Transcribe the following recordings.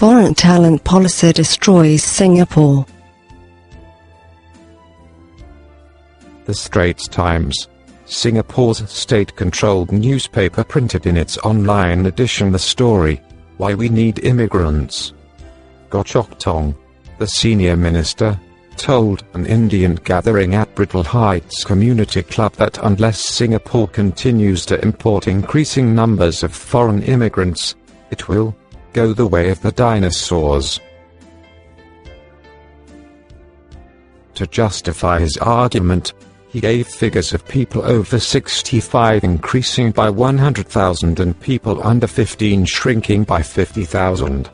foreign talent policy destroys Singapore. The Straits Times, Singapore's state-controlled newspaper, printed in its online edition the story, "Why We Need Immigrants." Goh Chok Tong, the senior minister, told an Indian gathering at Brittle Heights Community Club that unless Singapore continues to import increasing numbers of foreign immigrants, it will go the way of the dinosaurs. To justify his argument, he gave figures of people over 65 increasing by 100,000 and people under 15 shrinking by 50,000.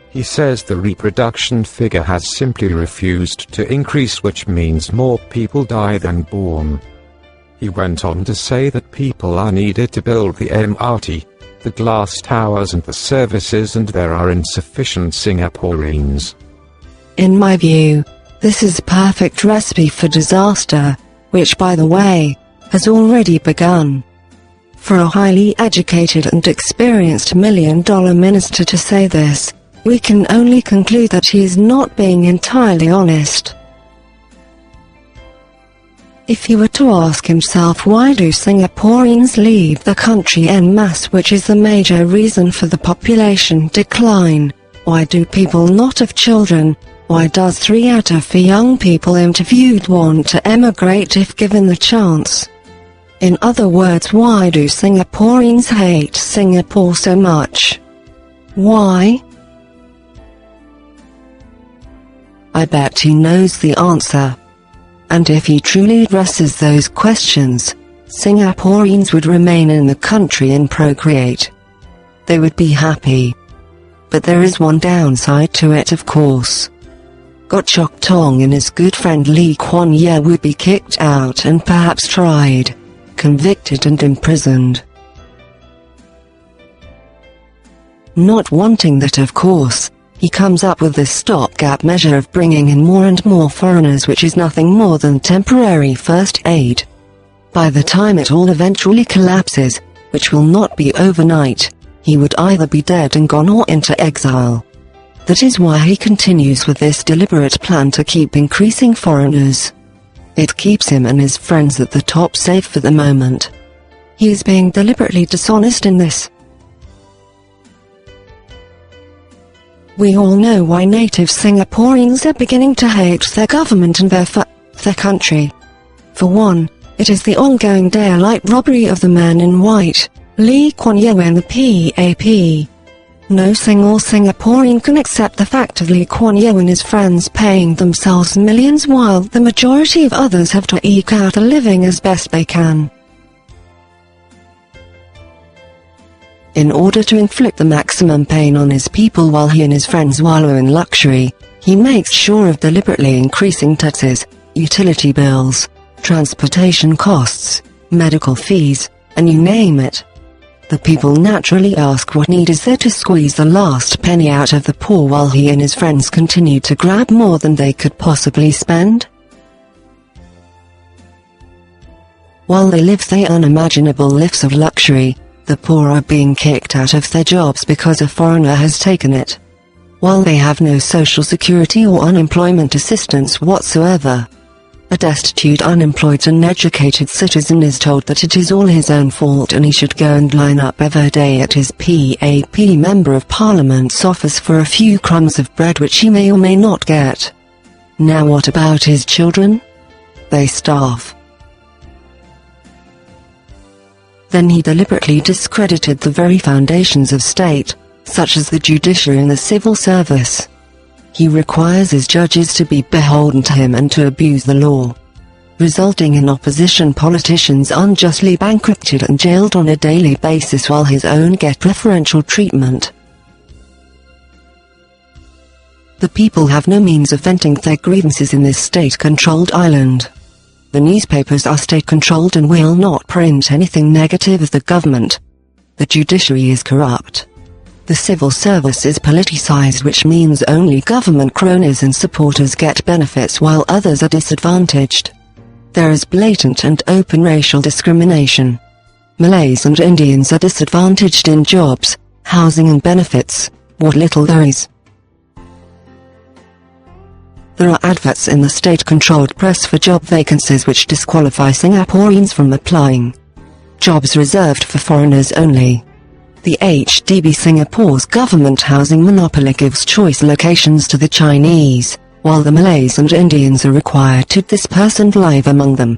He says the reproduction figure has simply refused to increase, which means more people die than born. He went on to say that people are needed to build the MRT, the glass towers and the services, and there are insufficient Singaporeans. In my view, this is a perfect recipe for disaster, which, by the way, has already begun. For a highly educated and experienced million-dollar minister to say this, we can only conclude that he is not being entirely honest. If he were to ask himself, why do Singaporeans leave the country en masse, which is the major reason for the population decline? Why do people not have children? Why does 3 out of 4 young people interviewed want to emigrate if given the chance? In other words, why do Singaporeans hate Singapore so much? Why? I bet he knows the answer. And if he truly addresses those questions, Singaporeans would remain in the country and procreate. They would be happy. But there is one downside to it, of course. Goh Chok Tong and his good friend Lee Kuan Yew would be kicked out and perhaps tried, convicted and imprisoned. Not wanting that, of course, he comes up with this stopgap measure of bringing in more and more foreigners, which is nothing more than temporary first aid. By the time it all eventually collapses, which will not be overnight, he would either be dead and gone or into exile. That is why he continues with this deliberate plan to keep increasing foreigners. It keeps him and his friends at the top safe for the moment. He is being deliberately dishonest in this. We all know why native Singaporeans are beginning to hate their government and their country. For one, it is the ongoing daylight robbery of the man in white, Lee Kuan Yew and the PAP. No single Singaporean can accept the fact of Lee Kuan Yew and his friends paying themselves millions while the majority of others have to eke out a living as best they can. In order to inflict the maximum pain on his people while he and his friends wallow in luxury, he makes sure of deliberately increasing taxes, utility bills, transportation costs, medical fees, and you name it. The people naturally ask, what need is there to squeeze the last penny out of the poor while he and his friends continue to grab more than they could possibly spend? While they live the unimaginable lives of luxury, the poor are being kicked out of their jobs because a foreigner has taken it. While they have no social security or unemployment assistance whatsoever. A destitute, unemployed, uneducated citizen is told that it is all his own fault and he should go and line up every day at his PAP Member of Parliament's office for a few crumbs of bread which he may or may not get. Now what about his children? They starve. Then he deliberately discredited the very foundations of state, such as the judiciary and the civil service. He requires his judges to be beholden to him and to abuse the law, resulting in opposition politicians unjustly bankrupted and jailed on a daily basis while his own get preferential treatment. The people have no means of venting their grievances in this state-controlled island. The newspapers are state-controlled and will not print anything negative of the government. The judiciary is corrupt. The civil service is politicized, which means only government cronies and supporters get benefits while others are disadvantaged. There is blatant and open racial discrimination. Malays and Indians are disadvantaged in jobs, housing and benefits, What little there is. There are adverts in the state-controlled press for job vacancies which disqualify Singaporeans from applying. Jobs reserved for foreigners only. The HDB, Singapore's government housing monopoly, gives choice locations to the Chinese, while the Malays and Indians are required to disperse and live among them.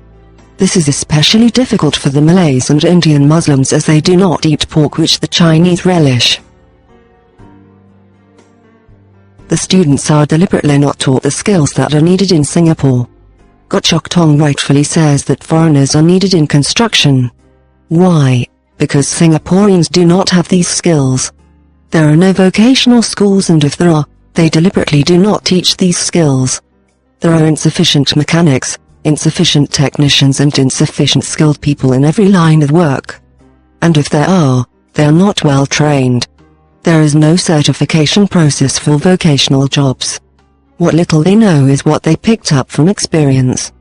This is especially difficult for the Malays and Indian Muslims, as they do not eat pork, which the Chinese relish. The students are deliberately not taught the skills that are needed in Singapore. Goh Chok Tong rightfully says that foreigners are needed in construction. Why? Because Singaporeans do not have these skills. There are no vocational schools, and if there are, they deliberately do not teach these skills. There are insufficient mechanics, insufficient technicians, and insufficient skilled people in every line of work. And if there are, they are not well trained. There is no certification process for vocational jobs. What little they know is what they picked up from experience.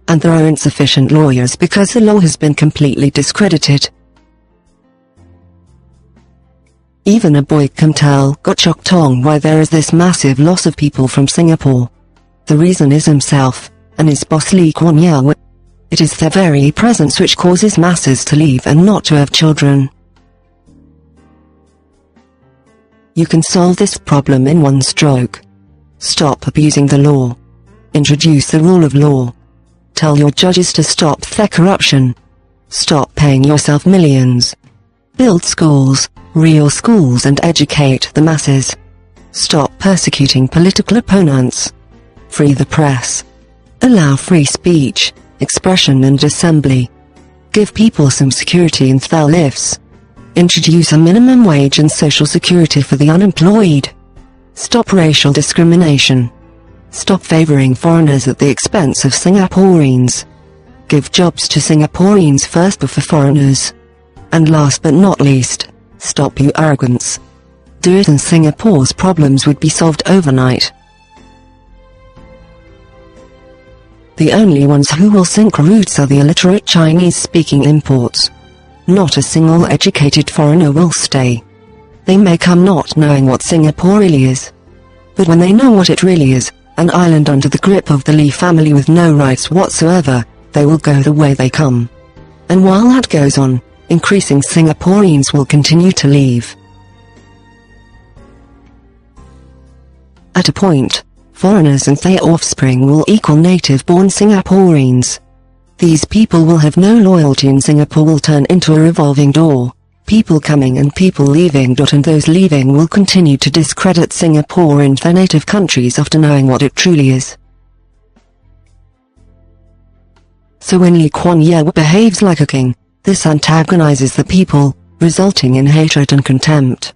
And there are insufficient lawyers because the law has been completely discredited. Even a boy can tell Goh Chok Tong why there is this massive loss of people from Singapore. The reason is himself, and his boss Lee Kuan Yew. It is their very presence which causes masses to leave and not to have children. You can solve this problem in one stroke. Stop abusing the law. Introduce the rule of law. Tell your judges to stop their corruption. Stop paying yourself millions. Build schools, real schools, and educate the masses. Stop persecuting political opponents. Free the press. Allow free speech, expression, and assembly. Give people some security in their lives. Introduce a minimum wage and social security for the unemployed. Stop racial discrimination. Stop favoring foreigners at the expense of Singaporeans. Give jobs to Singaporeans first before foreigners. And last but not least, stop your arrogance. Do it and Singapore's problems would be solved overnight. The only ones who will sink roots are the illiterate Chinese-speaking imports. Not a single educated foreigner will stay. They may come not knowing what Singapore really is. But when they know what it really is, an island under the grip of the Lee family with no rights whatsoever, they will go the way they come. And while that goes on, increasing Singaporeans will continue to leave. At a point, foreigners and their offspring will equal native-born Singaporeans. These people will have no loyalty, and Singapore will turn into a revolving door. People coming and people leaving. And those leaving will continue to discredit Singapore in their native countries after knowing what it truly is. So when Lee Kuan Yew behaves like a king, this antagonizes the people, resulting in hatred and contempt.